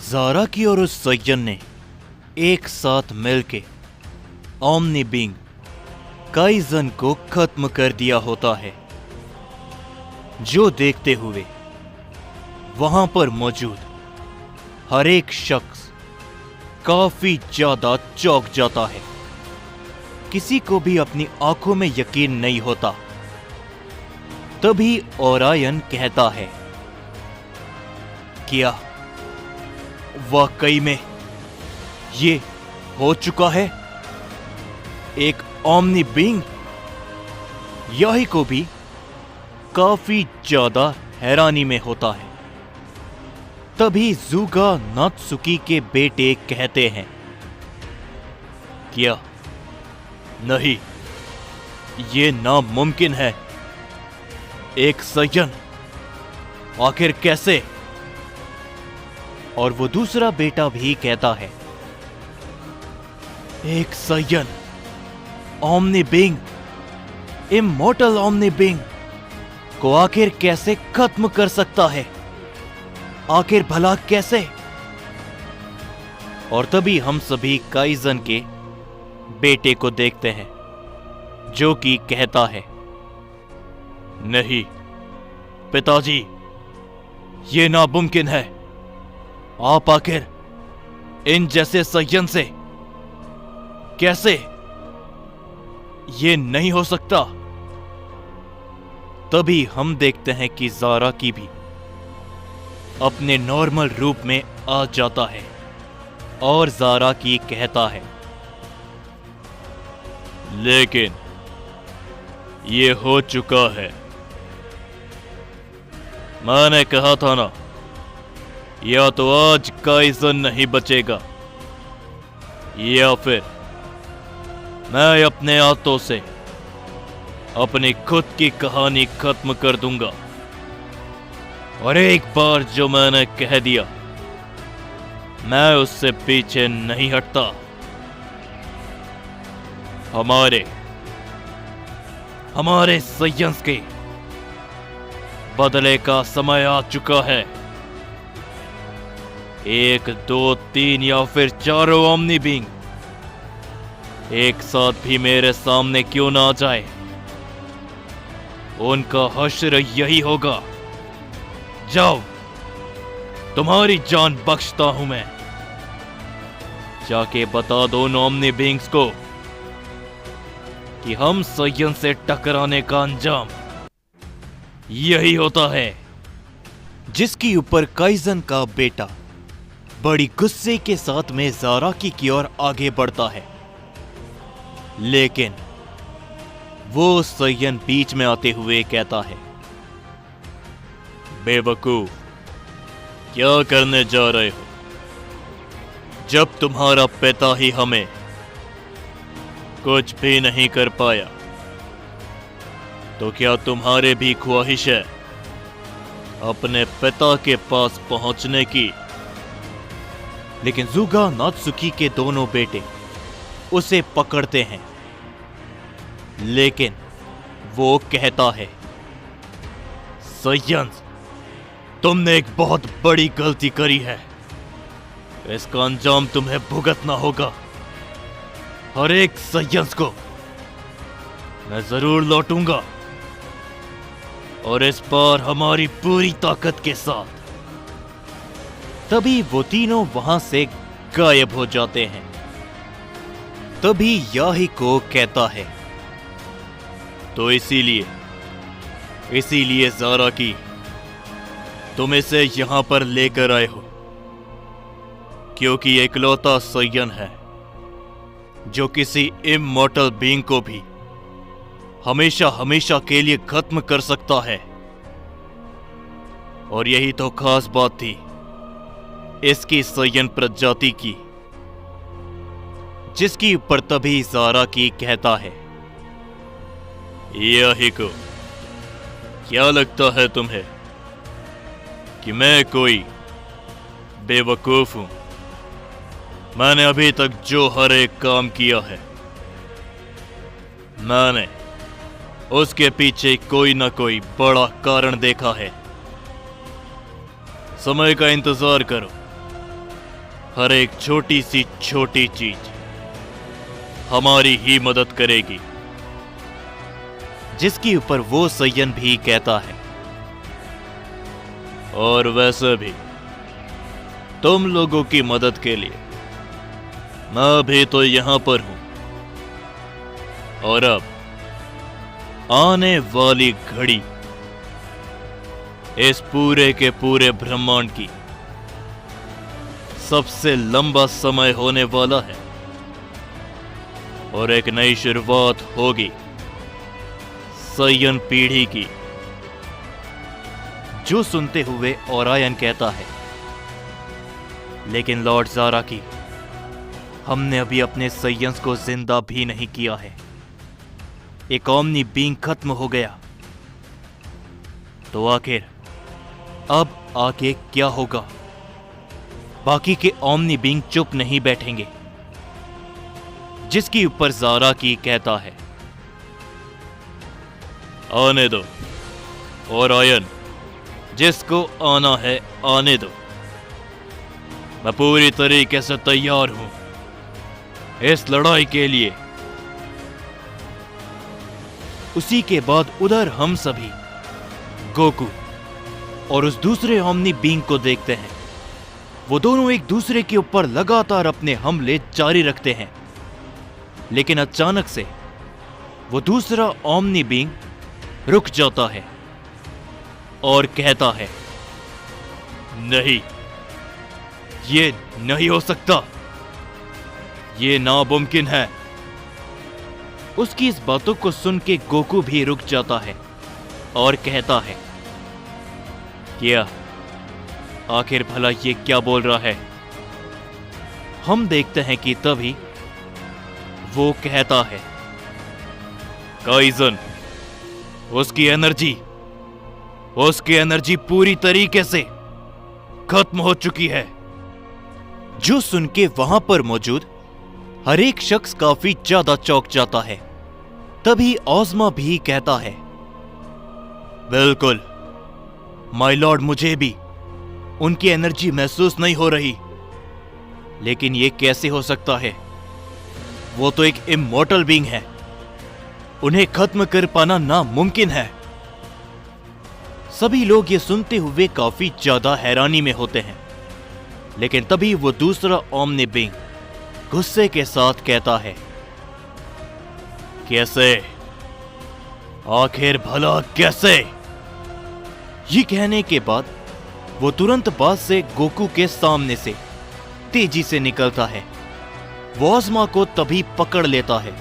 ज़ारा की और उस सय्यन ने एक साथ मिलके ओमनी बीइंग काइज़न को खत्म कर दिया होता है, जो देखते हुए वहां पर मौजूद हर एक शख्स काफी ज्यादा चौंक जाता है। किसी को भी अपनी आंखों में यकीन नहीं होता। तभी ओरायन कहता है, क्या वाकई में ये हो चुका है? एक ओमनी बीइंग? यही को भी काफी ज्यादा हैरानी में होता है। तभी ज़ुगा नात्सुकी के बेटे कहते हैं, क्या नहीं, ये नामुमकिन है। एक सय्यन, आखिर कैसे? और वो दूसरा बेटा भी कहता है, एक Saiyan, omni being, immortal omni being को आखिर कैसे खत्म कर सकता है? आखिर भला कैसे? और तभी हम सभी काइज़न के बेटे को देखते हैं, जो कि कहता है, नहीं पिताजी, ये नामुमकिन है। आप आखिर इन जैसे सय्यन से कैसे? ये नहीं हो सकता। तभी हम देखते हैं कि ज़ारा की भी अपने नॉर्मल रूप में आ जाता है और ज़ारा की कहता है, लेकिन ये हो चुका है। मैंने कहा था ना, या तो आज काइज़न नहीं बचेगा, या फिर मैं अपने हाथों से अपनी खुद की कहानी खत्म कर दूंगा। और एक बार जो मैंने कह दिया, मैं उससे पीछे नहीं हटता। हमारे सय्यंस के बदले का समय आ चुका है। 1, 2, 3 या फिर चारों ओमनी बीइंग एक साथ भी मेरे सामने क्यों ना आ जाए, उनका हश्र यही होगा। जाओ, तुम्हारी जान बख्शता हूं मैं। जाके बता दो उन ओमनी बीइंग्स को कि हम सय्यन से टकराने का अंजाम यही होता है। जिसके ऊपर काइज़न का बेटा बड़ी गुस्से के साथ में ज़ारा की ओर आगे बढ़ता है, लेकिन वो सय्यन बीच में आते हुए कहता है, बेवकूफ, क्या करने जा रहे हो? जब तुम्हारा पिता ही हमें कुछ भी नहीं कर पाया, तो क्या तुम्हारे भी ख्वाहिश है अपने पिता के पास पहुंचने की? लेकिन ज़ुगा नात्सुकी के दोनों बेटे उसे पकड़ते हैं, लेकिन वो कहता है, सय्यंस, तुमने एक बहुत बड़ी गलती करी है। इसका अंजाम तुम्हें भुगतना होगा। हर एक सय्यंस को मैं जरूर लौटूंगा, और इस बार हमारी पूरी ताकत के साथ। तभी वो तीनों वहां से गायब हो जाते हैं। तभी याहिको कहता है, तो इसीलिए ज़ारा की तुम इसे यहां पर लेकर आए हो, क्योंकि इकलौता सय्यन है जो किसी इमॉर्टल बीइंग को भी हमेशा हमेशा के लिए खत्म कर सकता है। और यही तो खास बात थी इसकी सय्यन प्रजाति की, जिसकी ऊपर तभी ज़ारा की कहता है, याहिको, क्या लगता है तुम्हें कि मैं कोई बेवकूफ हूं? मैंने अभी तक जो हर एक काम किया है, मैंने उसके पीछे कोई ना कोई बड़ा कारण देखा है। समय का इंतजार करो, हर एक छोटी सी छोटी चीज हमारी ही मदद करेगी। जिसके ऊपर वो सय्यन भी कहता है, और वैसे भी तुम लोगों की मदद के लिए मैं भी तो यहां पर हूं। और अब आने वाली घड़ी इस पूरे के पूरे ब्रह्मांड की सबसे लंबा समय होने वाला है और एक नई शुरुआत होगी सय्यन पीढ़ी की। जो सुनते हुए ओरायन कहता है, लेकिन लॉर्ड ज़ारा की, हमने अभी अपने सय्यंस को जिंदा भी नहीं किया है। एक ओमनी बीइंग खत्म हो गया, तो आखिर अब आगे क्या होगा? बाकी के ओमनी बीइंग चुप नहीं बैठेंगे। जिसके ऊपर ज़ारा की कहता है, आने दो ओरायन, जिसको आना है आने दो। मैं पूरी तरीके से तैयार हूं इस लड़ाई के लिए। उसी के बाद उधर हम सभी गोकू और उस दूसरे ओमनी बीइंग को देखते हैं। वो दोनों एक दूसरे के ऊपर लगातार अपने हमले जारी रखते हैं, लेकिन अचानक से वो दूसरा ओमनी बीइंग रुक जाता है और कहता है, नहीं, ये नहीं हो सकता, ये नामुमकिन है। उसकी इस बातों को सुन के गोकू भी रुक जाता है और कहता है, क्या आखिर भला ये क्या बोल रहा है? हम देखते हैं कि तभी वो कहता है, काइजन, उसकी एनर्जी पूरी तरीके से खत्म हो चुकी है। जो सुन के वहां पर मौजूद हर एक शख्स काफी ज्यादा चौंक जाता है। तभी ओज़मा भी कहता है, बिल्कुल माय लॉर्ड, मुझे भी उनकी एनर्जी महसूस नहीं हो रही। लेकिन यह कैसे हो सकता है? वो तो एक इमॉर्टल बीइंग है, उन्हें खत्म कर पाना नामुमकिन है। सभी लोग ये सुनते हुए काफी ज्यादा हैरानी में होते हैं, लेकिन तभी वो दूसरा ओमनी बीइंग गुस्से के साथ कहता है, कैसे? आखिर भला कैसे? ये कहने के बाद वो तुरंत पास से गोकू के सामने से तेजी से निकलता है। वो ओज़मा को तभी पकड़ लेता है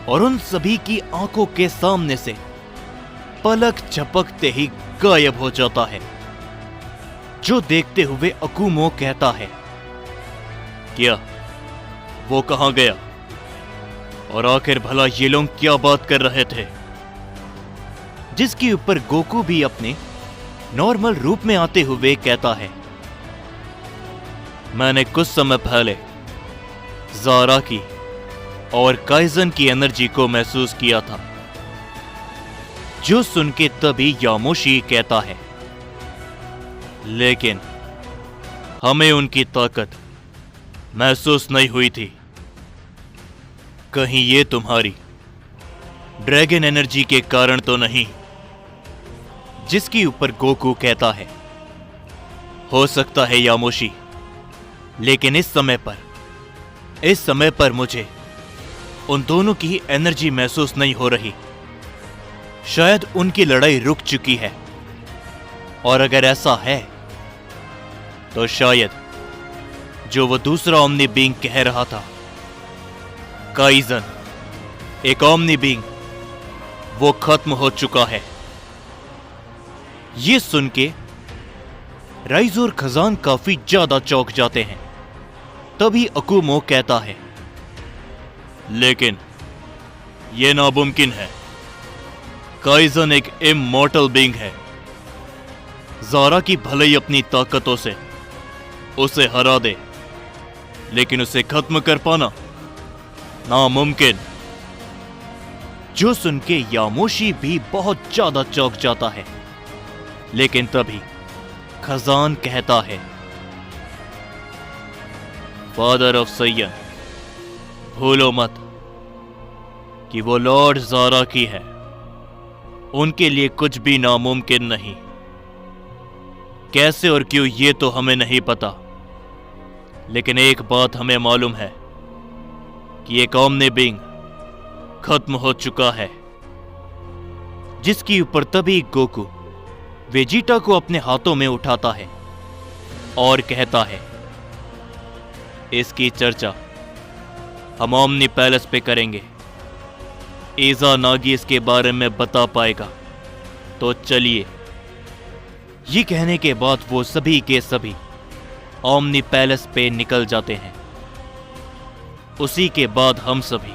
और उन सभी की आंखों के सामने से पलक झपकते ही गायब हो जाता है। जो देखते हुए अकुमो कहता है, क्या वो कहां गया? और आखिर भला ये लोग क्या बात कर रहे थे? जिसके ऊपर गोकू भी अपने नॉर्मल रूप में आते हुए कहता है, मैंने कुछ समय पहले ज़ारा की और काइजन की एनर्जी को महसूस किया था। जो सुन के तभी यामोशी कहता है, लेकिन हमें उनकी ताकत महसूस नहीं हुई थी। कहीं ये तुम्हारी ड्रैगन एनर्जी के कारण तो नहीं? जिसके ऊपर गोकू कहता है, हो सकता है यामोशी, लेकिन इस समय पर मुझे उन दोनों की एनर्जी महसूस नहीं हो रही। शायद उनकी लड़ाई रुक चुकी है, और अगर ऐसा है तो शायद जो वो दूसरा ओमनी बीइंग कह रहा था, काइजन एक ओमनी बीइंग, वो खत्म हो चुका है। ये सुन के राइज और खजान काफी ज्यादा चौंक जाते हैं। तभी अकुमो कहता है, लेकिन यह नामुमकिन है। काइजन एक इमॉर्टल बीइंग है। ज़ारा की भले ही अपनी ताकतों से उसे हरा दे, लेकिन उसे खत्म कर पाना नामुमकिन। जो सुन के यामोशी भी बहुत ज्यादा चौंक जाता है, लेकिन तभी खजान कहता है, फादर ऑफ सैयन, भूलो मत कि वो लॉर्ड ज़ारा की है। उनके लिए कुछ भी नामुमकिन नहीं। कैसे और क्यों ये तो हमें नहीं पता, लेकिन एक बात हमें मालूम है कि एक ओमनी बीइंग खत्म हो चुका है, जिसके ऊपर तभी गोकू वेजिटा को अपने हाथों में उठाता है और कहता है, इसकी चर्चा हम ओमनी पैलेस पे करेंगे। इज़ानागी इसके बारे में बता पाएगा, तो चलिए। ये कहने के बाद वो सभी के सभी ओमनी पैलेस पे निकल जाते हैं। उसी के बाद हम सभी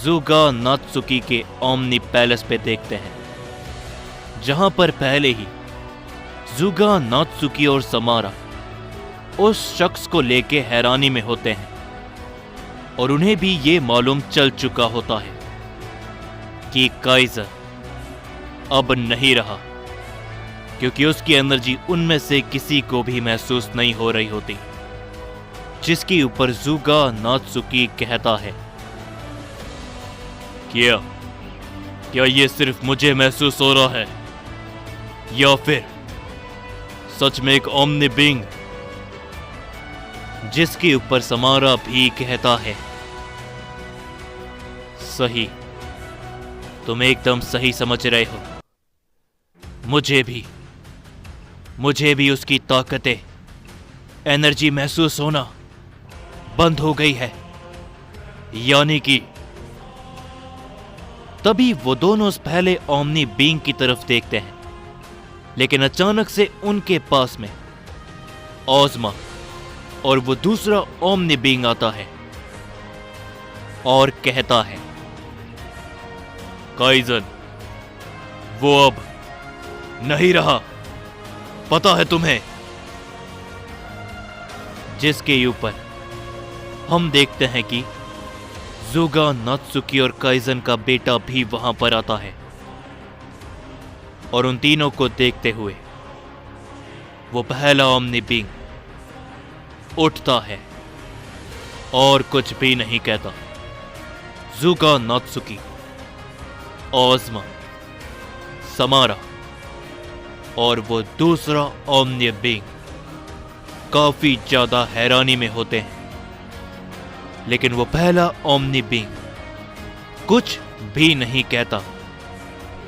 ज़ुगा नात्सुकी के ओमनी पैलेस पे देखते हैं, जहां पर पहले ही ज़ुगा नात्सुकी और समारा उस शख्स को लेके हैरानी में होते हैं, और उन्हें भी ये मालूम चल चुका होता है कि काइजर अब नहीं रहा, क्योंकि उसकी एनर्जी उनमें से किसी को भी महसूस नहीं हो रही होती। जिसके ऊपर ज़ुगा नात्सुकी कहता है, क्या ये सिर्फ मुझे महसूस हो रहा है, या फिर सच में एक ओमनी बीइंग? जिसके ऊपर समारा भी कहता है, सही, तुम एकदम सही समझ रहे हो। मुझे भी उसकी ताकतें, एनर्जी महसूस होना बंद हो गई है। यानी कि तभी वो दोनों उस पहले ओमनी बीइंग की तरफ देखते हैं, लेकिन अचानक से उनके पास में ओज़मा और वो दूसरा ओमनी बीइंग आता है और कहता है, काइजन, वो अब नहीं रहा, पता है तुम्हें? जिसके ऊपर हम देखते हैं कि ज़ुगा नात्सुकी और काइजन का बेटा भी वहां पर आता है, और उन तीनों को देखते हुए वो पहला ओमनी बीइंग उठता है और कुछ भी नहीं कहता। ज़ुगा नात्सुकी, ओज़मा, समारा और वो दूसरा ओमनी बीइंग काफी ज्यादा हैरानी में होते हैं, लेकिन वो पहला ओमनी बीइंग कुछ भी नहीं कहता।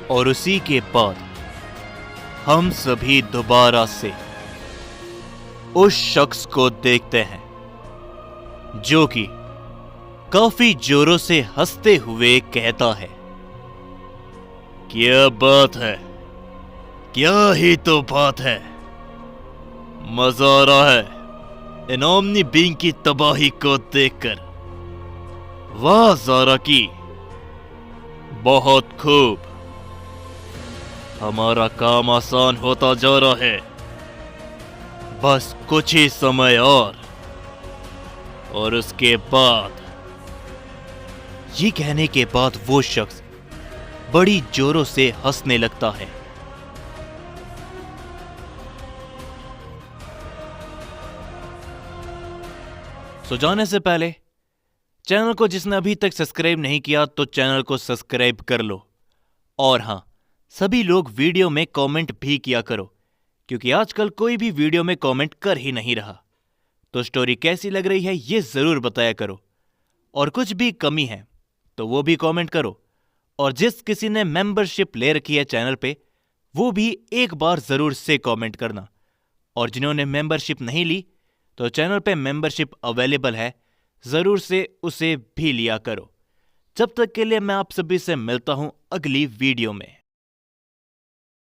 और उसी के बाद हम सभी दोबारा से उस शख्स को देखते हैं, जो कि काफी जोरों से हंसते हुए कहता है, क्या बात है, क्या ही तो बात है, मजा आ रहा है इन ओमनी बीइंग की तबाही को देखकर। वाह ज़ारा की, बहुत खूब, हमारा काम आसान होता जा रहा है, बस कुछ ही समय और उसके बाद। ये कहने के बाद वो शख्स बड़ी जोरों से हंसने लगता है। सो जाने से पहले चैनल को जिसने अभी तक सब्सक्राइब नहीं किया तो चैनल को सब्सक्राइब कर लो, और हां, सभी लोग वीडियो में कमेंट भी किया करो, क्योंकि आजकल कोई भी वीडियो में कमेंट कर ही नहीं रहा। तो स्टोरी कैसी लग रही है ये जरूर बताया करो, और कुछ भी कमी है तो वो भी कमेंट करो। और जिस किसी ने मेंबरशिप ले रखी है चैनल पे, वो भी एक बार जरूर से कमेंट करना। और जिन्होंने मेंबरशिप नहीं ली तो चैनल पे मेंबरशिप अवेलेबल है, जरूर से उसे भी लिया करो। जब तक के लिए मैं आप सभी से मिलता हूं अगली वीडियो में।